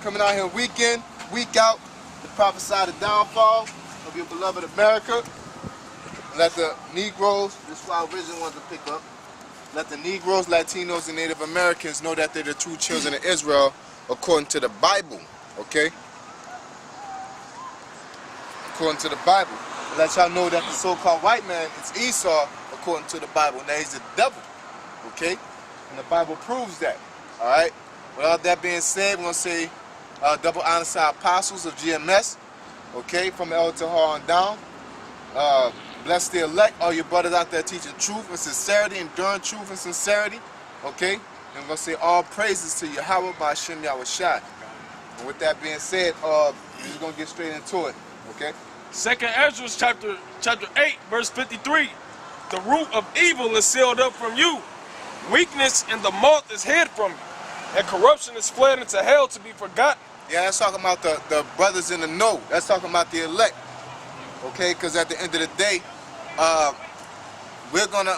Coming out here week in, week out, to prophesy the downfall of your beloved America. Let the Negroes, this is what I originally wanted to pick up, let the Negroes, Latinos, and Native Americans know that they're the true children of Israel according to the Bible, okay? According to the Bible. Let y'all know that the so-called white man is Esau according to the Bible. Now he's the devil, okay? And the Bible proves that, all right? With all that being said, we're going to say double honor to our apostles of GMS, okay, from El Tahar on down. Bless the elect, all your brothers out there teaching truth and sincerity, enduring truth and sincerity, okay? And we're going to say all praises to Yahweh by Hashem Yahushai. And with that being said, we're just going to get straight into it, okay? Secundarios chapter 8, verse 53. The root of evil is sealed up from you. Weakness and the moth is hid from you. And corruption is fled into hell to be forgotten. Yeah, that's talking about the brothers in the know. That's talking about the elect. Okay, because at the end of the day, we're gonna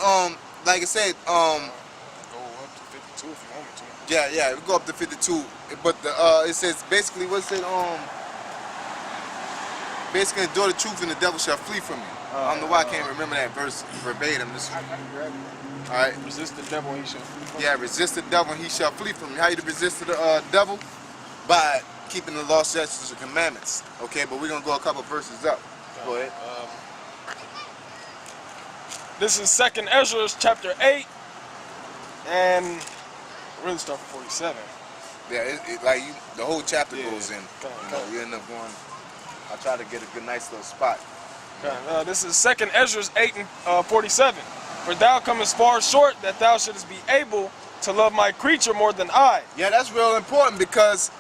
like I said, Go up to 52 if you want me to. Yeah, we go up to 52. But it says basically what's it basically endure the truth and the devil shall flee from you. I don't know why I can't remember that verse verbatim. All right. Resist the devil and he shall flee from you. Yeah, resist the devil and he shall flee from you. How you to resist the devil? By keeping the law, statutes, and commandments. Okay, but we're going to go a couple verses up. Go ahead. This is Secundarios chapter 8, and really start from 47. Yeah, like the whole chapter Yeah, goes in. okay. You end up going, I try to get a good, nice little spot. Okay. This is Secundarios 8 and 47. For thou comest far short that thou shouldest be able to love my creature more than I. Yeah, that's real important because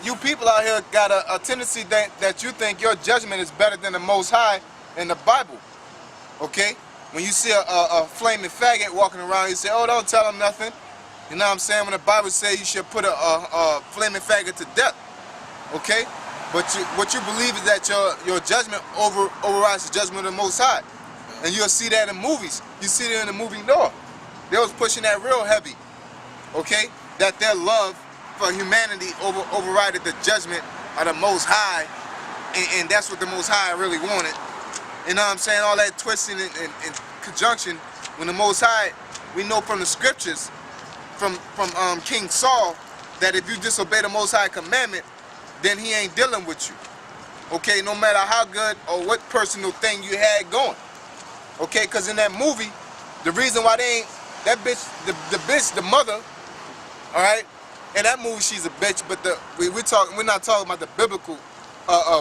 you people out here got a tendency that you think your judgment is better than the Most High in the Bible. Okay? When you see a flaming faggot walking around, you say, oh, don't tell him nothing. You know what I'm saying? When the Bible says you should put a flaming faggot to death. Okay? But what you believe is that your judgment overrides the judgment of the Most High. And you'll see that in movies. You see that in the movie Noah. They was pushing that real heavy. Okay? That their love for humanity overrided the judgment of the Most High. And that's what the Most High really wanted. You know what I'm saying? All that twisting and conjunction. When the Most High, we know from the scriptures, from King Saul, that if you disobey the Most High commandment, then he ain't dealing with you. Okay? No matter how good or what personal thing you had going. Okay, because in that movie, the reason why they ain't, that bitch, the mother, all right, in that movie she's a bitch, but we're not talking about the biblical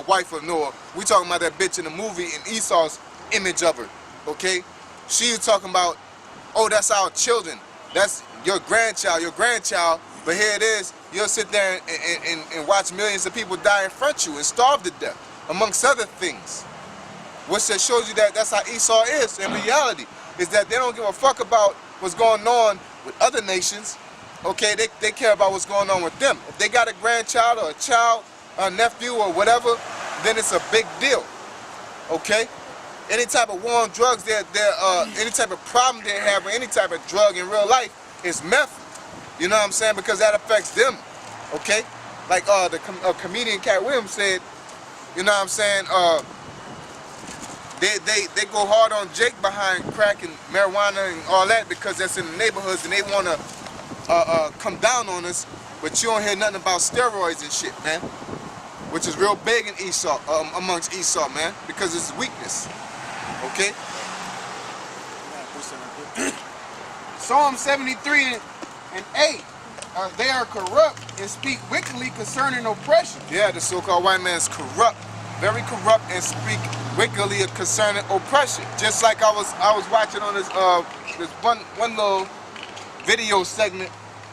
wife of Noah. We're talking about that bitch in the movie and Esau's image of her, okay? She was talking about, oh, that's our children, that's your grandchild, but here it is, you'll sit there and watch millions of people die in front of you and starve to death, amongst other things. Which that shows you that that's how Esau is in reality, is that they don't give a fuck about what's going on with other nations. Okay, they care about what's going on with them. If they got a grandchild or a child, a nephew or whatever, then it's a big deal. Okay? Any type of war on drugs, any type of problem they have with any type of drug in real life is meth. You know what I'm saying? Because that affects them. Okay? Like the comedian Cat Williams said, you know what I'm saying? They go hard on Jake behind crack and marijuana and all that because that's in the neighborhoods and they want to come down on us, but you don't hear nothing about steroids and shit, man. Which is real big in Esau, amongst Esau, man, because it's weakness. Okay? Psalm 73 and 8. They are corrupt and speak wickedly concerning oppression. Yeah, the so-called white man is corrupt. Very corrupt and speak wickedly concerning oppression. Just like I was watching on this this one little video segment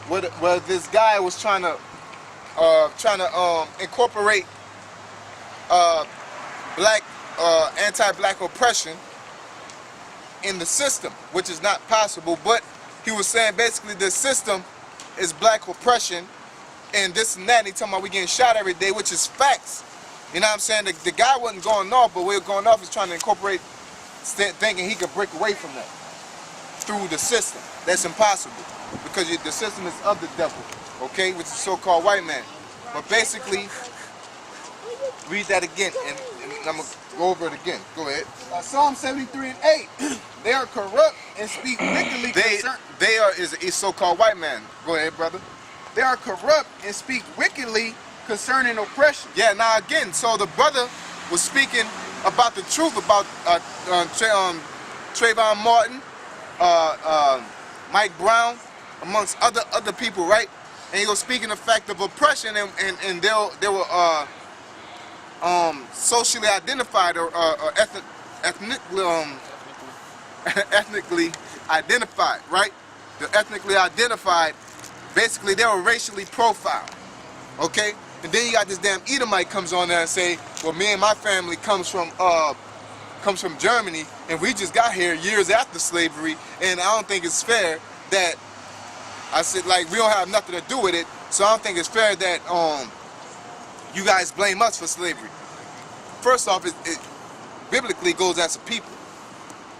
where this guy was trying to incorporate anti-black oppression in the system, which is not possible. But he was saying basically the system is black oppression and this and that. And he talking about we getting shot every day, which is facts. You know what I'm saying? The guy wasn't going off, but we were going off is trying to incorporate, thinking he could break away from that through the system. That's impossible because the system is of the devil, okay, which is so-called white man. But basically, read that again, and I'm going to go over it again. Go ahead. Psalm 73:8. They are corrupt and speak wickedly. They are is a so-called white man. Go ahead, brother. They are corrupt and speak wickedly concerning oppression. Yeah, now again, so the brother was speaking about the truth about Trayvon Martin, Mike Brown, amongst other people, right? And he was speaking the fact of oppression, and they were socially identified or ethnically identified, right? The ethnically identified, basically they were racially profiled, okay? And then you got this damn Edomite comes on there and say, well, me and my family comes from Germany, and we just got here years after slavery, and I don't think it's fair that, I said, like, we don't have nothing to do with it, so I don't think it's fair that you guys blame us for slavery. First off, it biblically goes as a people.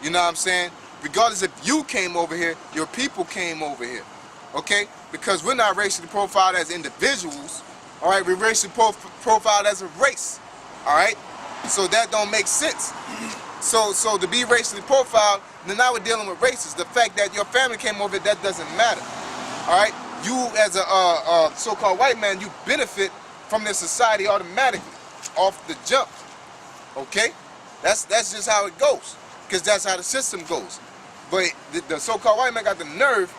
You know what I'm saying? Regardless if you came over here, your people came over here. Okay? Because we're not racially profiled as individuals. Alright? We're racially profiled as a race. Alright? So that don't make sense. So to be racially profiled, then now we're dealing with races. The fact that your family came over here, that doesn't matter. Alright? You as a so-called white man, you benefit from this society automatically, off the jump. Okay? That's just how it goes. Because that's how the system goes. But the so-called white man got the nerve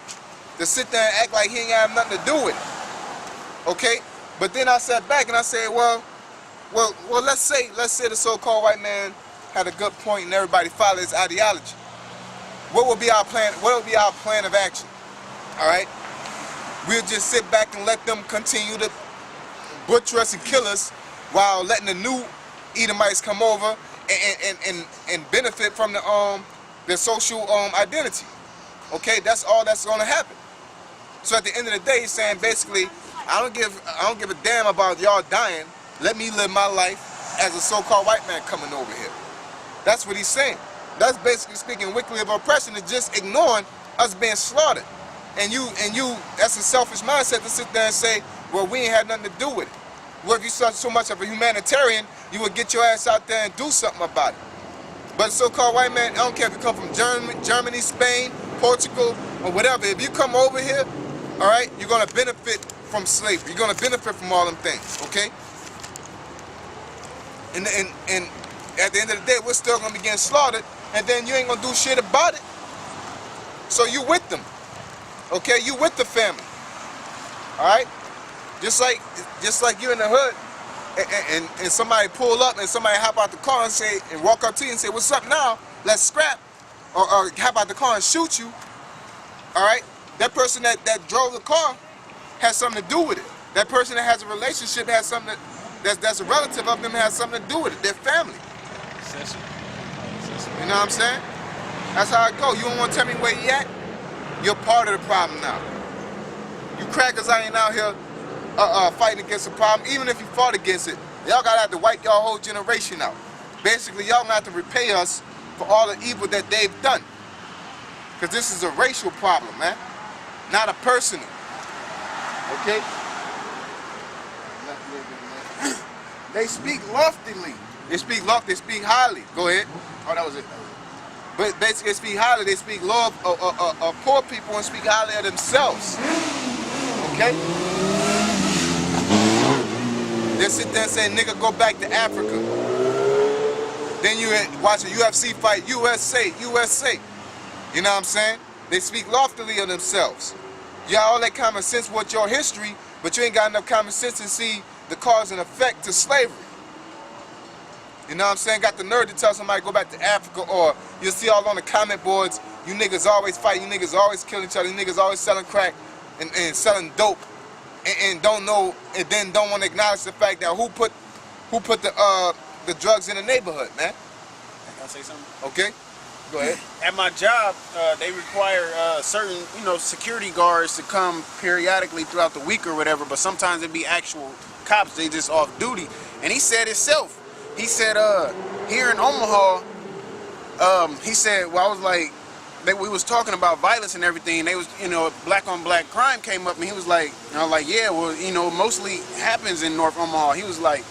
to sit there and act like he ain't have nothing to do with it. Okay? But then I sat back and I said, well, let's say the so-called white man had a good point and everybody followed his ideology. What would be our plan? What would be our plan of action? All right? We'll just sit back and let them continue to butcher us and kill us while letting the new Edomites come over and benefit from their social identity. Okay, that's all that's going to happen. So at the end of the day, he's saying basically, I don't give a damn about y'all dying. Let me live my life as a so-called white man coming over here. That's what he's saying. That's basically speaking wickedly of oppression, and just ignoring us being slaughtered. And you, that's a selfish mindset to sit there and say, well, we ain't had nothing to do with it. Well, if you're so much of a humanitarian, you would get your ass out there and do something about it. But so-called white man, I don't care if you come from Germany, Spain, Portugal, or whatever. If you come over here, all right, you're going to benefit from slavery. You're going to benefit from all them things, okay? And at the end of the day, we're still going to be getting slaughtered, and then you ain't going to do shit about it. So you with them, okay? You with the family, all right? Just like you in the hood, and somebody pull up and somebody hop out the car and say, and walk up to you and say, what's up now? Let's scrap. Or hop out the car and shoot you. All right? That person that drove the car has something to do with it. That person that has a relationship has something that's a relative of them has something to do with it. Their family. You know what I'm saying? That's how it go. You don't want to tell me where you at? You're part of the problem now. You crackers ain't out here fighting against a problem. Even if you fought against it, y'all gotta have to wipe y'all whole generation out. Basically, y'all gonna have to repay us for all the evil that they've done. Because this is a racial problem, man. Not a personal. Okay? They speak loftily. They speak highly. Go ahead. Oh, that was it. But basically, they speak highly. They speak low of poor people and speak highly of themselves. Okay? They sit there and say, nigga, go back to Africa. Then you watch a UFC fight, USA. You know what I'm saying? They speak loftily of themselves. You got all that common sense with your history, but you ain't got enough common sense to see the cause and effect to slavery. You know what I'm saying? Got the nerve to tell somebody go back to Africa, or you'll see all on the comment boards, you niggas always fight, you niggas always killing each other, you niggas always selling crack and selling dope. And don't know, and then don't want to acknowledge the fact that who put the drugs in the neighborhood, man. Can I say something? Okay, go ahead. At my job, they require certain, security guards to come periodically throughout the week or whatever. But sometimes it be actual cops. They just off duty. And he said himself. He said here in Omaha, he said, well, I was like, we was talking about violence and everything. And they was, you know, black on black crime came up, and he was like, and I was like, yeah, well, you know, mostly happens in North Omaha. He was like,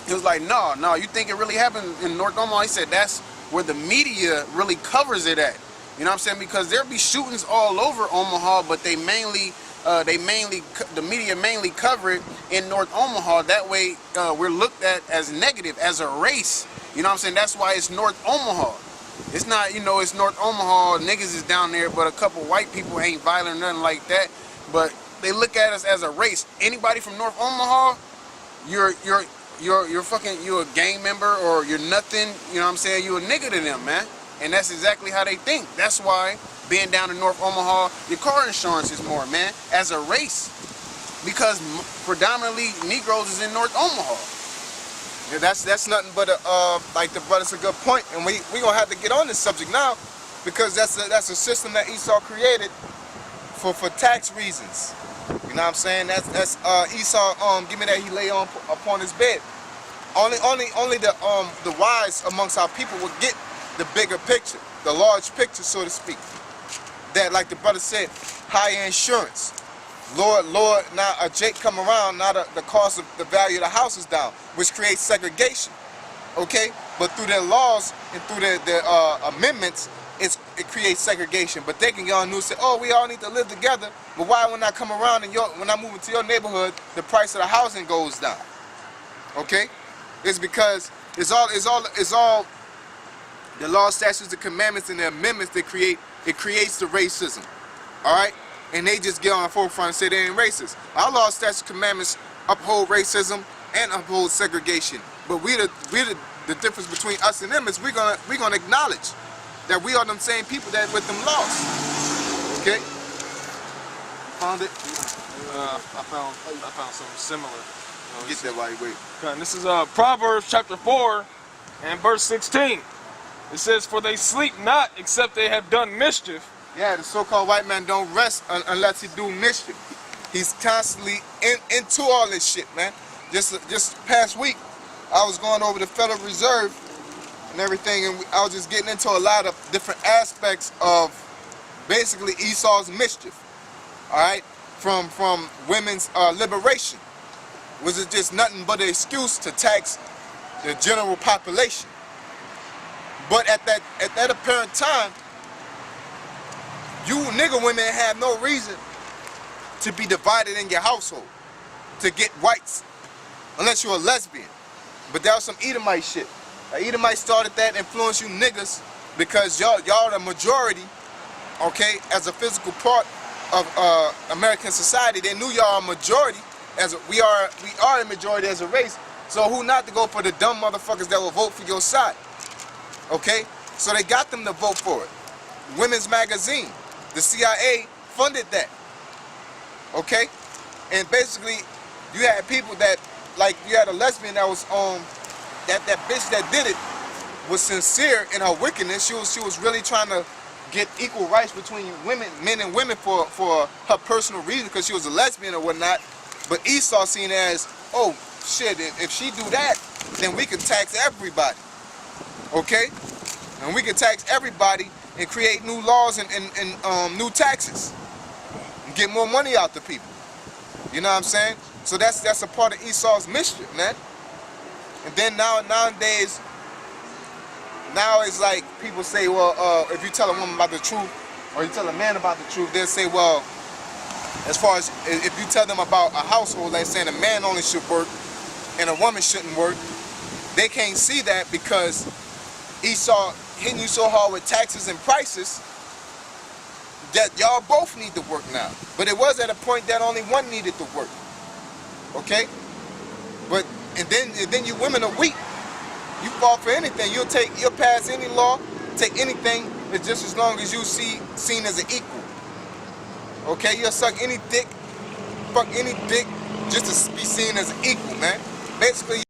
no, you think it really happens in North Omaha? He said that's where the media really covers it at. You know what I'm saying? Because there be shootings all over Omaha, but the media mainly cover it in North Omaha. That way, we're looked at as negative, as a race. You know what I'm saying? That's why it's North Omaha. It's not, you know, it's North Omaha, niggas is down there, but a couple white people ain't violent or nothing like that. But they look at us as a race. Anybody from North Omaha, you're a gang member, or you're nothing. You know what I'm saying? You a nigga to them, man. And that's exactly how they think. That's why being down in North Omaha, your car insurance is more, man, as a race. Because predominantly Negros is in North Omaha. Yeah, that's nothing but like the brother's a good point, and we gonna have to get on this subject now, because that's a system that Esau created for tax reasons. You know what I'm saying? That's Esau. Give me that he lay on upon his bed. Only the wise amongst our people will get the bigger picture, the large picture, so to speak. That, like the brother said, higher insurance. Lord, now a Jake come around, now the cost of the value of the house is down, which creates segregation. Okay? But through their laws and through their amendments, it creates segregation. But they can get on news and say, oh, we all need to live together. But why when I come around and when I move into your neighborhood, the price of the housing goes down? Okay? It's because it's all the law, statutes, the commandments, and the amendments that creates the racism. All right? And they just get on the forefront and say they ain't racist. Our law, statutes, commandments uphold racism and uphold segregation. But the difference between us and them is we're gonna acknowledge that we are them same people that with them laws. Okay? Found it? I found something similar. Get that while you wait. Okay, and this is Proverbs chapter 4 and verse 16. It says, "For they sleep not except they have done mischief." Yeah, the so-called white man don't rest unless he do mischief. He's constantly into all this shit, man. Just past week, I was going over the Federal Reserve and everything, and I was just getting into a lot of different aspects of basically Esau's mischief. All right, from women's liberation. Was it just nothing but an excuse to tax the general population? But at that apparent time, you nigger women have no reason to be divided in your household, to get whites, unless you're a lesbian. But that was some Edomite shit. Edomite started that, influence you niggas, because y'all the majority, okay, as a physical part of American society. They knew y'all a majority, we are a majority as a race. So who not to go for the dumb motherfuckers that will vote for your side? Okay? So they got them to vote for it. Women's Magazine. The CIA funded that. Okay? And basically, you had people that, like, you had a lesbian that was that bitch that did it was sincere in her wickedness. She was really trying to get equal rights between men and women for her personal reason, because she was a lesbian or whatnot. But Esau seen it as, oh shit, if she do that, then we can tax everybody. Okay? And we can tax everybody and create new laws and new taxes. And get more money out to people. You know what I'm saying? So that's a part of Esau's mischief, man. And then nowadays, now it's like people say, well, if you tell a woman about the truth, or you tell a man about the truth, they'll say, well, as far as if you tell them about a household, like saying a man only should work and a woman shouldn't work, they can't see that because Esau hitting you so hard with taxes and prices that y'all both need to work now. But it was at a point that only one needed to work. Okay? But and then you women are weak. You fall for anything. You'll pass any law, take anything, it's just as long as you seen as an equal. Okay, you'll suck any dick, fuck any dick, just to be seen as an equal, man. Basically.